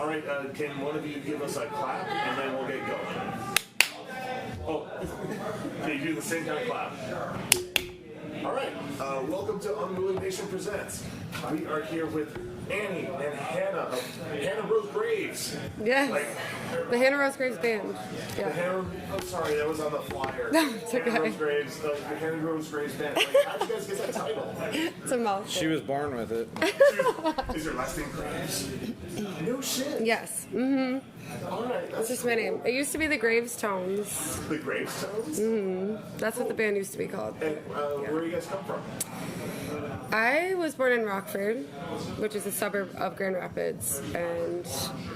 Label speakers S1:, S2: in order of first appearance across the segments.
S1: All right, can one of you give us a clap and then we'll get going? Oh, can you do the same kind of clap? All right, welcome to Unruly Nation Presents. We are here with Annie and Hannah of Hannah Rose Graves.
S2: Yes, the Hannah Rose Graves Band. Yeah.
S1: I'm sorry, that was on the flyer.
S2: No, it's okay.
S1: Hannah Rose Graves, the Hannah Rose Graves Band. Like, how did you guys get that title?
S2: It's a mouthful.
S3: She was born with it.
S1: Is your last name Graves? No shit.
S2: Yes. Mm-hmm.
S1: All right,
S2: That's just my name. It used to be the Gravestones.
S1: The Gravestones?
S2: Mm-hmm. That's what the band used to be called.
S1: And where do you guys come from?
S2: I was born in Rockford, which is a suburb of Grand Rapids. And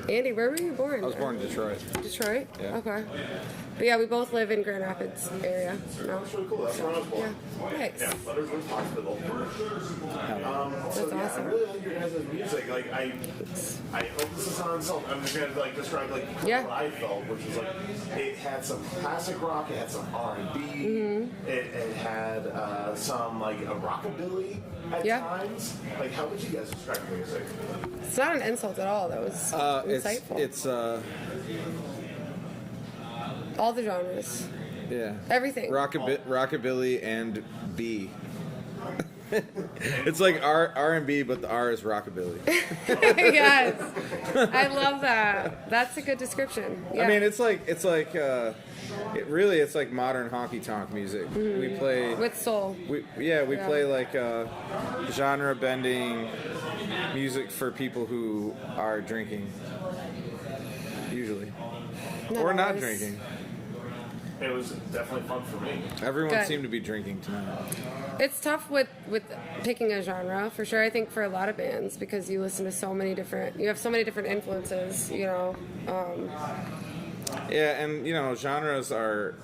S2: Andy, where were you born?
S3: I was born in Detroit.
S2: Detroit?
S3: Yeah.
S2: Okay. But yeah, we both live in Grand Rapids area. No?
S1: That's really cool. That's where I was born.
S2: Yeah. Nice.
S1: Yeah, Buttersworth Hospital.
S2: That's
S1: Yeah,
S2: awesome.
S1: I really like your guys' music. Like, I hope this is on itself. I'm just gonna like describe like
S2: Yeah.
S1: what I felt, which was like it had some classic rock, it had some R&B,
S2: Mm-hmm.
S1: it had some like a rockabilly at
S2: Yeah.
S1: times. Like, how would you guys describe your music?
S2: It's not an insult at all. That was insightful.
S3: It's
S2: all the genres.
S3: yeah.
S2: Everything.
S3: Rockabilly and B. It's like R&B, but the R is rockabilly.
S2: Yes. I love that. That's a good description. Yeah.
S3: I mean, it's like it's like modern honky tonk music.
S2: Mm-hmm.
S3: We play
S2: with soul.
S3: We play like genre bending music for people who are drinking, usually, or not
S2: always.
S3: drinking.
S1: It was definitely fun for me.
S3: Everyone
S2: Good.
S3: seemed to be drinking tonight.
S2: It's tough with picking a genre for sure. I think for a lot of bands because you listen to so many different. You have so many different influences. You know.
S3: Yeah, and you know, genres are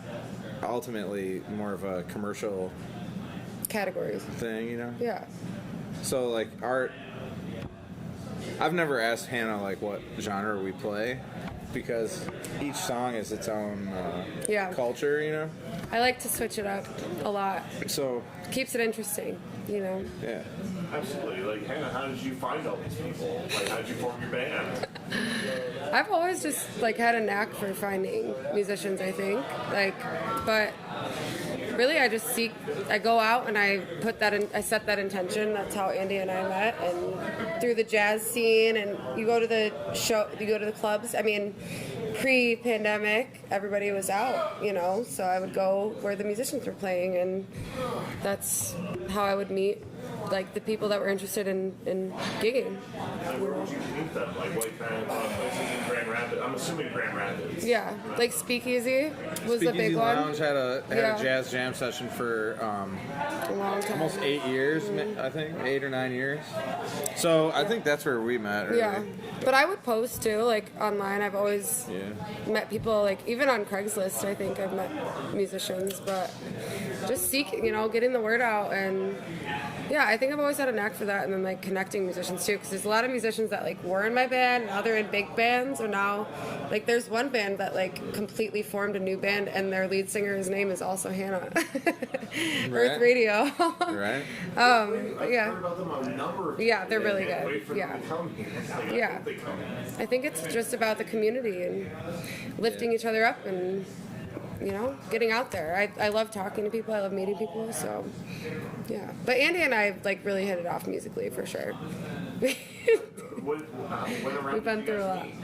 S3: ultimately more of a commercial
S2: Categories.
S3: thing, you know.
S2: Yeah.
S3: So like art, I've never asked Hannah like what genre we play because each song is its own
S2: Yeah.
S3: culture, you know.
S2: I like to switch it up a lot.
S3: So
S2: Keeps it interesting. You know.
S3: yeah,
S1: Absolutely. Like, Hannah, how did you find all these people? Like, how did you form your band?
S2: I've always just like had a knack for finding musicians, I think. Like, but really I go out and I set that intention. That's how Andy and I met, and through the jazz scene, and you go to the clubs. I mean, pre-pandemic, everybody was out, you know, so I would go where the musicians were playing, and that's how I would meet like the people that were interested in gigging.
S1: And where would you meet them? Like, what kind of places in Grand Rapids? I'm assuming Grand Rapids.
S2: Yeah, like Speakeasy was the big
S3: Speakeasy
S2: one.
S3: Lounge had a
S2: Yeah.
S3: jazz jam session for
S2: A long time.
S3: almost 8 years, I think 8 or 9 years. So I think that's where we met. Really.
S2: Yeah, but I would post too, like online. I've always met people, like even on Craigslist. I think I've met musicians, but just getting the word out, and yeah, I think I've always had a knack for that, and then like connecting musicians too, because there's a lot of musicians that like were in my band, now they're in big bands, or now like there's one band that like completely formed a new band, and their lead singer's name is also Hannah. Earth Radio.
S3: Right.
S2: But yeah.
S1: I've heard about them on a number of
S2: Yeah, they're really
S1: can't
S2: good.
S1: wait for
S2: Yeah.
S1: them to come here. Like, I
S2: Yeah.
S1: hope they come.
S2: I think it's just about the community and lifting each other up and, you know, getting out there. I love talking to people. I love meeting people. So, yeah. But Andy and I, like, really hit it off musically for sure.
S1: When around
S2: We've been
S1: did you
S2: through a
S1: guys
S2: lot.
S1: meet?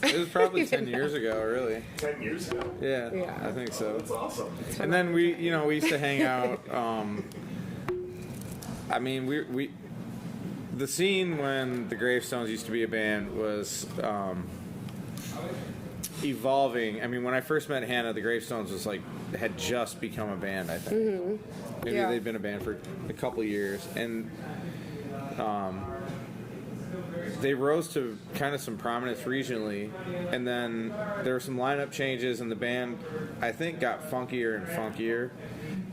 S3: It was probably 10 years ago, really.
S1: 10 years ago.
S3: Yeah,
S2: Yeah.
S3: I think so.
S1: That's awesome.
S3: And then we used to hang out. I mean, we the scene when the Gravestones used to be a band was evolving. I mean, when I first met Hannah, the Gravestones had just become a band. I think maybe
S2: Yeah.
S3: they'd been a band for a couple years, and they rose to kind of some prominence regionally, and then there were some lineup changes, and the band, I think, got funkier and funkier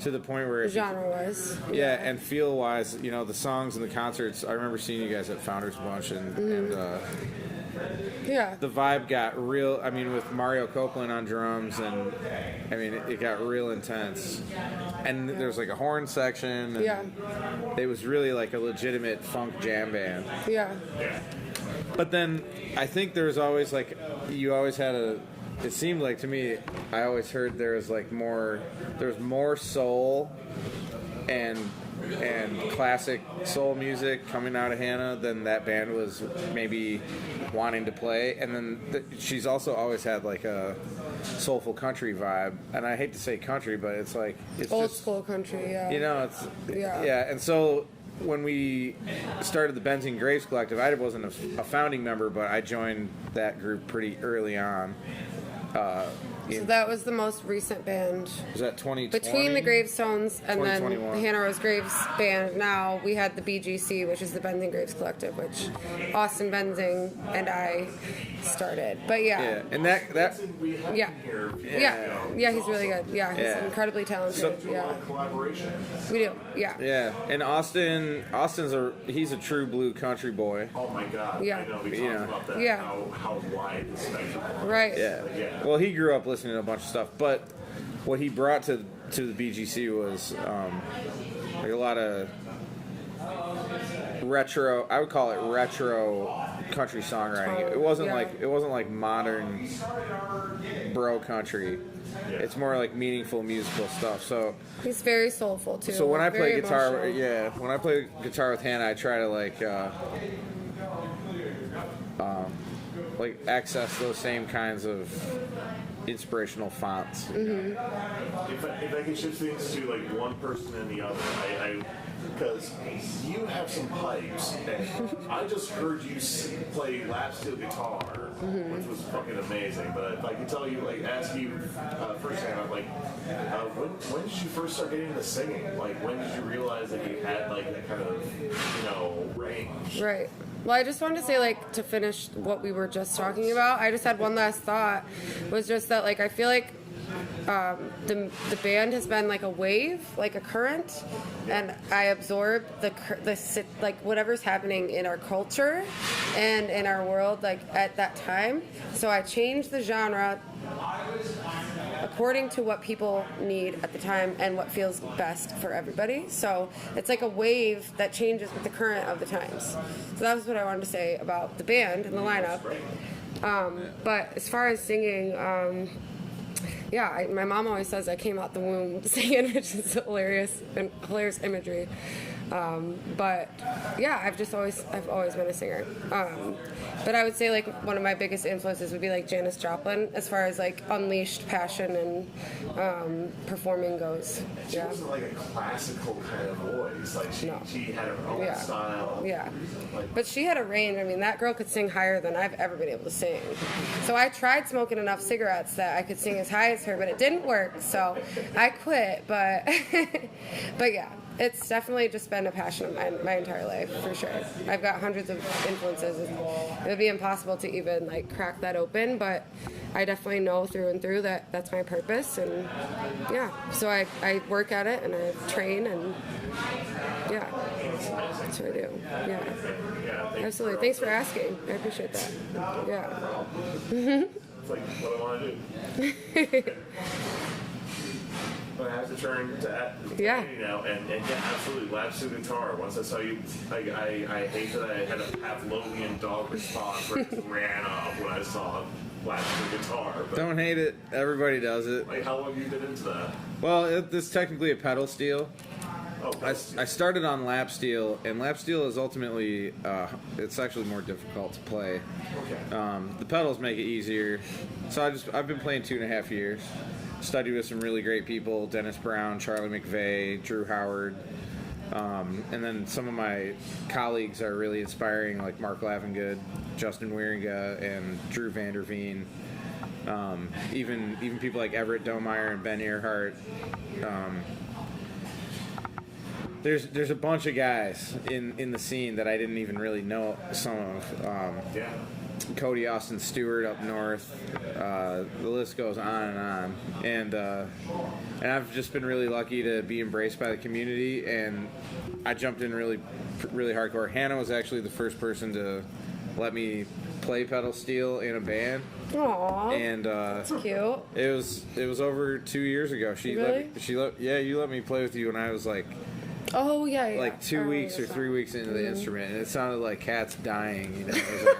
S3: to the point where
S2: Genre-wise.
S3: yeah, and feel-wise, you know, the songs and the concerts. I remember seeing you guys at Founders Bunch, and
S2: Yeah.
S3: the vibe got real. I mean, with Mario Copeland on drums, and I mean, it got real intense. And there was like a horn section. And
S2: Yeah.
S3: it was really like a legitimate funk jam band.
S2: Yeah.
S3: But then I think there was always like you always had a. It seemed like to me, I always heard there was like there's more soul and classic soul music coming out of Hannah than that band was maybe wanting to play. And then she's also always had like a soulful country vibe. And I hate to say country, but it's like it's
S2: Old
S3: just,
S2: school country, yeah.
S3: you know, it's
S2: Yeah.
S3: And so when we started the Benzine Graves Collective, I wasn't a founding member, but I joined that group pretty early on.
S2: So that was the most recent band.
S3: Was that 2020?
S2: Between the Gravestones and then the
S3: 2021.
S2: Hannah Rose Graves band, now we had the BGC, which is the Benzing Graves Collective, which Austin Benzing and I started. But
S3: Yeah, and that
S1: We have
S2: Yeah.
S1: him here.
S2: yeah, he's really good. Yeah, he's
S3: Yeah.
S2: incredibly talented. Yeah,
S1: Collaboration.
S2: we do. Yeah.
S3: Yeah, and Austin's he's a true blue country boy.
S1: Oh my God.
S2: Yeah.
S1: I know. We talked
S3: Yeah.
S1: about that.
S2: Yeah.
S1: How wide the spectrum was.
S2: Right.
S3: Yeah.
S1: Yeah.
S3: Well, he grew up listening to a bunch of stuff, but what he brought to the BGC was like a lot of retro. I would call it retro country songwriting. It wasn't like modern bro country. It's more like meaningful musical stuff. So
S2: He's very soulful too.
S3: when I play
S2: Very
S3: guitar,
S2: emotional.
S3: when I play guitar with Hannah, I try to like access those same kinds of inspirational fonts.
S2: Mm-hmm.
S1: If I could shift things to like one person and the other, because you have some pipes, and I just heard you play lap steel guitar, which was fucking amazing. But if I could tell you, like, ask you firsthand, I'm like, when did you first start getting into singing? Like, when did you realize that you had like that kind of range?
S2: Right. Well, I just wanted to say, like, to finish what we were just talking about, I just had one last thought, was just that, like, I feel like the band has been like a wave, like a current, and I absorb like whatever's happening in our culture and in our world, like, at that time. So I changed the genre according to what people need at the time and what feels best for everybody. So it's like a wave that changes with the current of the times. So that was what I wanted to say about the band and the lineup. But as far as singing, my mom always says I came out the womb singing, which is hilarious imagery. But yeah, I've always been a singer. But I would say like one of my biggest influences would be like Janis Joplin, as far as like unleashed passion and performing goes.
S1: She wasn't like a classical kind of voice. Like she had her own style.
S2: Yeah. But she had a range. I mean, that girl could sing higher than I've ever been able to sing. So I tried smoking enough cigarettes that I could sing as high as her, but it didn't work. So I quit. But but yeah. It's definitely just been a passion of my entire life, for sure. I've got hundreds of influences. It would be impossible to even like crack that open, but I definitely know through and through that that's my purpose, and yeah. So I work at it and I train, and yeah, that's what I do. Yeah, absolutely. Thanks for asking. I appreciate that. Yeah.
S1: It's like what I want to do. But I have to turn to Andy now, and yeah, absolutely, lap steel guitar. Once I saw you, I hate that I had a Pavlovian dog response where it ran off when I saw lap steel guitar. But,
S3: Don't hate it. Everybody does it.
S1: like, how long you been into that?
S3: Well, this is technically a pedal steel.
S1: Oh,
S3: I started on lap steel, and lap steel is ultimately it's actually more difficult to play.
S1: okay.
S3: The pedals make it easier. So I've been playing 2.5 years. Studied with some really great people: Dennis Brown, Charlie McVeigh, Drew Howard, and then some of my colleagues are really inspiring, like Mark Lavengood, Justin Wieringa, and Drew Vanderveen. Even people like Everett Domeyer and Ben Earhart. There's a bunch of guys in the scene that I didn't even really know some of.
S1: Yeah.
S3: Cody Austin Stewart up north. The list goes on and on. And I've just been really lucky to be embraced by the community, and I jumped in really hardcore. Hannah was actually the first person to let me play pedal steel in a band.
S2: Aww.
S3: And
S2: that's cute.
S3: It was over 2 years ago.
S2: Really?
S3: You let me play with you when I was like
S2: Oh yeah, yeah.
S3: like 2
S2: I
S3: weeks or
S2: remember
S3: 3
S2: that.
S3: weeks into the instrument, and it sounded like cats dying. You know, it was like,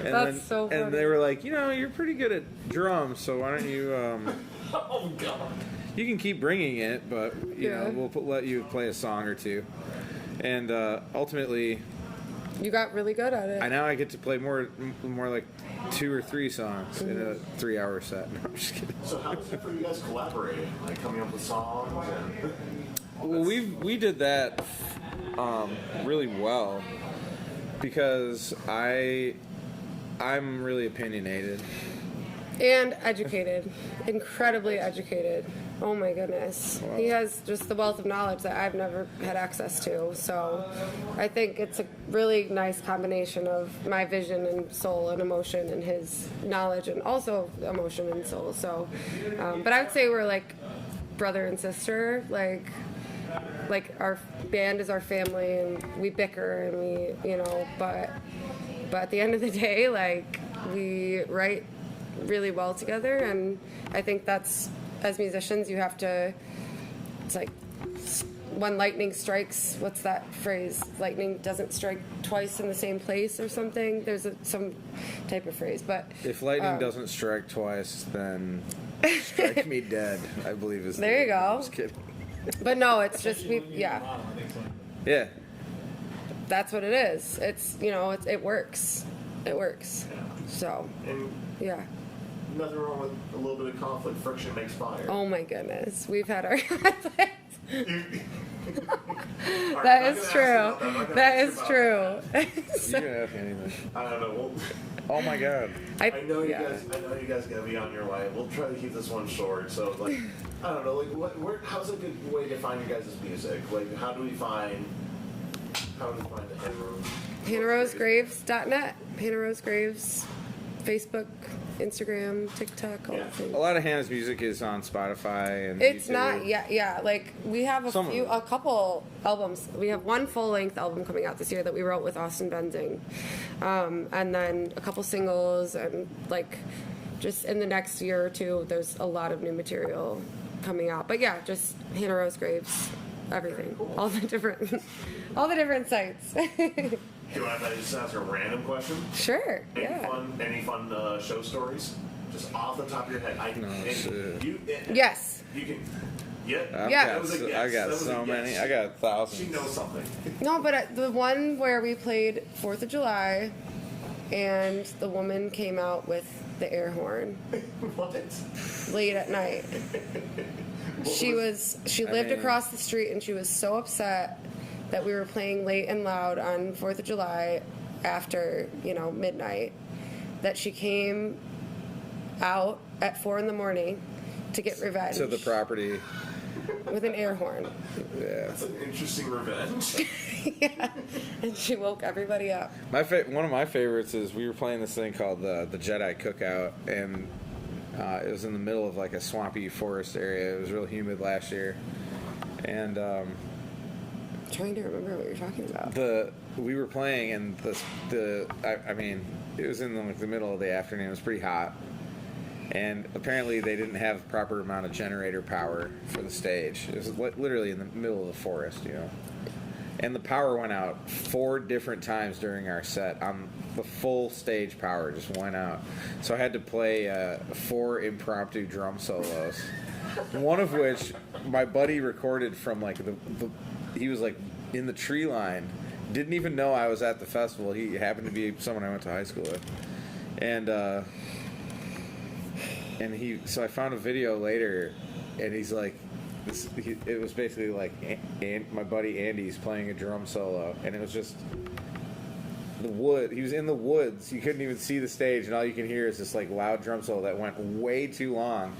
S3: and
S2: That's so funny.
S3: And they were like, you know, you're pretty good at drums, so why don't you?
S1: Oh God.
S3: You can keep bringing it, but you
S2: Yeah.
S3: know, we'll let you play a song or two. And ultimately,
S2: You got really good at it.
S3: I get to play more like 2 or 3 songs in a 3-hour set. No, I'm just kidding.
S1: So how is it for you guys collaborating? Like coming up with songs and...
S3: Well, we did that really well because I'm really opinionated.
S2: And educated. Incredibly educated. Oh my goodness.
S3: Wow.
S2: He has just the wealth of knowledge that I've never had access to. So I think it's a really nice combination of my vision and soul and emotion and his knowledge and also emotion and soul. So, but I would say we're like brother and sister. Like our band is our family and we bicker and we, you know, but at the end of the day, like we write really well together, and I think that's, as musicians, you have to, it's like when lightning strikes, what's that phrase? Lightning doesn't strike twice in the same place or something. There's some type of phrase, but
S3: If lightning doesn't strike twice, then strike me dead, I believe is
S2: There you go.
S3: I'm just kidding.
S2: but no, it's just yeah,
S3: Yeah.
S2: that's what it is. It's, you know, it works. It works. So
S1: And
S2: yeah.
S1: nothing wrong with a little bit of conflict. Friction makes fire.
S2: Oh my goodness, we've had our conflicts.
S1: Alright,
S2: That
S1: I'm
S2: is
S1: not
S2: true.
S1: gonna ask you about that. I'm not gonna
S2: That
S1: ask
S2: is
S1: you
S2: true.
S3: You can ask anything.
S1: I don't know. Well,
S3: Oh my god.
S1: I know you
S2: yeah.
S1: guys. I know you guys gotta be on your way. We'll try to keep this one short. So, like, I don't know. Like, how's a good way to find your guys' music? Like, how do we find the headroom?
S2: HannahRoseGraves.net. Hannah Rose Graves, Facebook, Instagram, TikTok, all
S1: Yeah.
S2: the things.
S3: A lot of Hannah's music is on Spotify and
S2: It's
S3: YouTube.
S2: not, yeah. Like we have
S3: Some of
S2: a couple albums. We have one full-length album coming out this year that we wrote with Austin Benzing, and then a couple singles, and like just in the next year or two, there's a lot of new material coming out. But yeah, just Hannah Rose Graves, everything, all the different sites.
S1: Do you mind if I just ask a random question?
S2: Sure,
S1: Any
S2: yeah.
S1: fun show stories? Just off the top of your head.
S3: shit.
S2: Yes.
S1: You can. Yeah.
S2: Yeah.
S1: That was a guess.
S3: I
S1: That
S3: got
S1: was a
S3: so
S1: guess.
S3: many. I got
S1: She
S3: thousands.
S1: knows something.
S2: No, but the one where we played 4th of July and the woman came out with the air horn
S1: What?
S2: late at night. She lived
S3: mean-
S2: across the street and she was so upset that we were playing late and loud on 4th of July after, midnight, that she came out at 4 a.m. to get revenge
S3: To the property.
S2: with an air horn.
S3: Yeah.
S1: That's an interesting revenge.
S2: Yeah. And she woke everybody up.
S3: One of my favorites is we were playing this thing called the Jedi Cookout, and it was in the middle of like a swampy forest area. It was real humid last year, and
S2: Trying to remember what you're talking about.
S3: we were playing, and I mean, it was in the middle of the afternoon. It was pretty hot, and apparently they didn't have the proper amount of generator power for the stage. It was literally in the middle of the forest, and the power went out 4 different times during our set. The full stage power just went out, so I had to play 4 impromptu drum solos. One of which my buddy recorded from like he was like in the tree line, didn't even know I was at the festival. He happened to be someone I went to high school with, and so I found a video later, and he's like, it was basically like my buddy Andy's playing a drum solo, and it was just he was in the woods. You couldn't even see the stage, and all you can hear is this like loud drum solo that went way too long.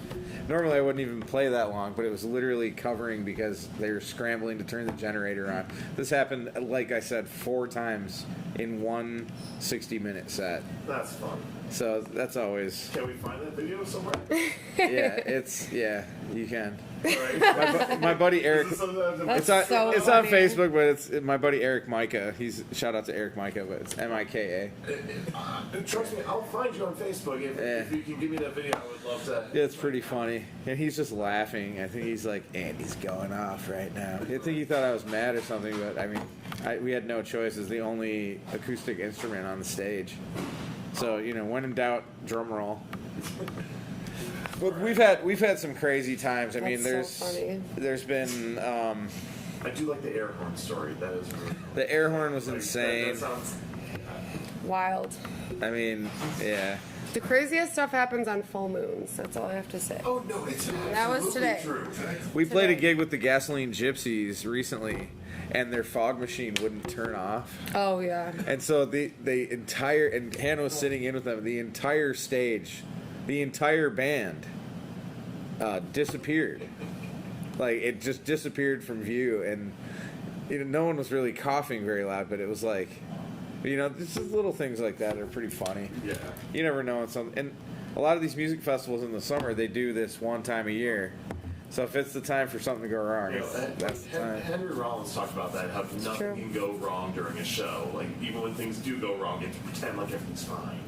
S3: Normally I wouldn't even play that long, but it was literally covering because they were scrambling to turn the generator on. This happened, like I said, 4 times in one 60-minute set.
S1: That's fun.
S3: So that's always.
S1: Can we find that video somewhere?
S3: Yeah, you can.
S1: Right.
S3: My buddy Eric.
S1: Is this something that-
S2: That's
S3: It's on
S2: so funny.
S3: Facebook, but it's my buddy Eric Micah. Shout out to Eric Micah, but it's Mika.
S1: Trust me, I'll find you on Facebook. If you can give me that video, I would love to.
S3: Yeah, it's pretty funny, and he's just laughing. I think he's like, Andy's going off right now. I think he thought I was mad or something, but I mean, we had no choice. It's the only acoustic instrument on the stage, so when in doubt, drum roll. But we've had some crazy times. I mean,
S2: That's so funny.
S3: there's been
S1: I do like the air horn story. That is really
S3: the air horn was
S1: like,
S3: insane.
S1: That sounds.
S2: Wild.
S3: I mean, yeah.
S2: The craziest stuff happens on full moons. That's all I have to say.
S1: Oh no, it's
S2: That was
S1: absolutely
S2: today.
S1: true.
S3: We played a gig with the Gasoline Gypsies recently, and their fog machine wouldn't turn off.
S2: Oh yeah.
S3: And so the entire, and Hannah was sitting in with them, the entire stage, the entire band disappeared. Like, it just disappeared from view, and no one was really coughing very loud, but it was like, just little things like that are pretty funny.
S1: Yeah.
S3: You never know when something, and a lot of these music festivals in the summer, they do this one time a year. So if it's the time for something to go wrong, that's the time.
S1: Henry Rollins talked about that, how nothing
S2: true.
S1: can go wrong during a show. Like, even when things do go wrong, you have to pretend like everything's fine.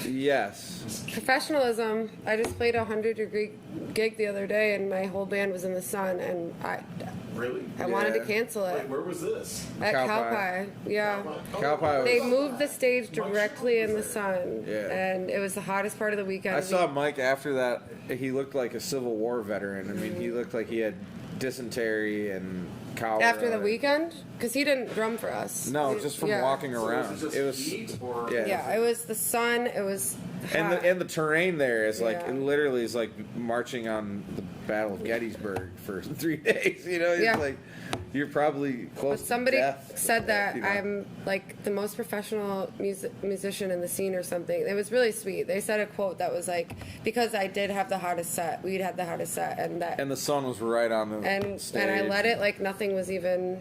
S3: Yes.
S2: Professionalism. I just played a 100-degree gig the other day, and my whole band was in the sun, and I
S1: Really?
S2: wanted to cancel it.
S1: Wait, where was this?
S2: At
S3: Cow
S2: Cow
S3: Pie.
S2: Pie. Yeah.
S3: Cow Pie
S2: They
S3: was,
S2: moved the stage directly in the sun,
S3: Yeah.
S2: and it was the hottest part of the weekend.
S3: I saw Mike after that. He looked like a Civil War veteran. I mean, he looked like he had dysentery and cholera.
S2: After the weekend, because he didn't drum for us.
S3: No, just from
S2: Yeah.
S3: walking
S1: So
S3: around.
S1: was it just
S3: It was,
S1: heat or
S3: yeah.
S2: Yeah, it was the sun. It was hot.
S3: and the terrain there is like,
S2: Yeah.
S3: it literally is like marching on the Battle of Gettysburg for 3 days. It's
S2: Yeah.
S3: like you're probably close
S2: But somebody
S3: to death.
S2: said that
S3: you know.
S2: I'm like the most professional musician in the scene or something. It was really sweet. They said a quote that was like, because I did have the hottest set, we'd had the hottest set, and that
S3: And the sun was right on the
S2: and
S3: stage.
S2: I let it like nothing was even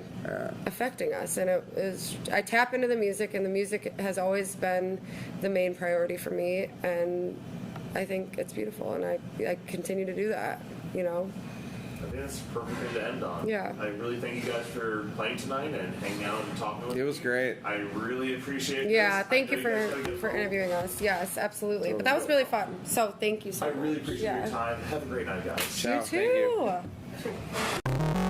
S2: affecting us, and it was, I tap into the music, and the music has always been the main priority for me, and I think it's beautiful, and I continue to do that.
S1: I think that's a perfect thing to end on.
S2: Yeah.
S1: I really thank you guys for playing tonight and hanging out and talking with me.
S3: It was great.
S1: I really appreciate
S2: Yeah,
S1: this.
S2: thank
S1: I
S2: you
S1: know guys gotta get
S2: for
S1: home.
S2: interviewing us. Yes, absolutely. But that was really fun. So thank you so
S1: I
S2: much.
S1: really appreciate
S2: Yeah.
S1: your time. Have a great night, guys.
S3: Ciao,
S2: You
S3: thank you.
S2: too.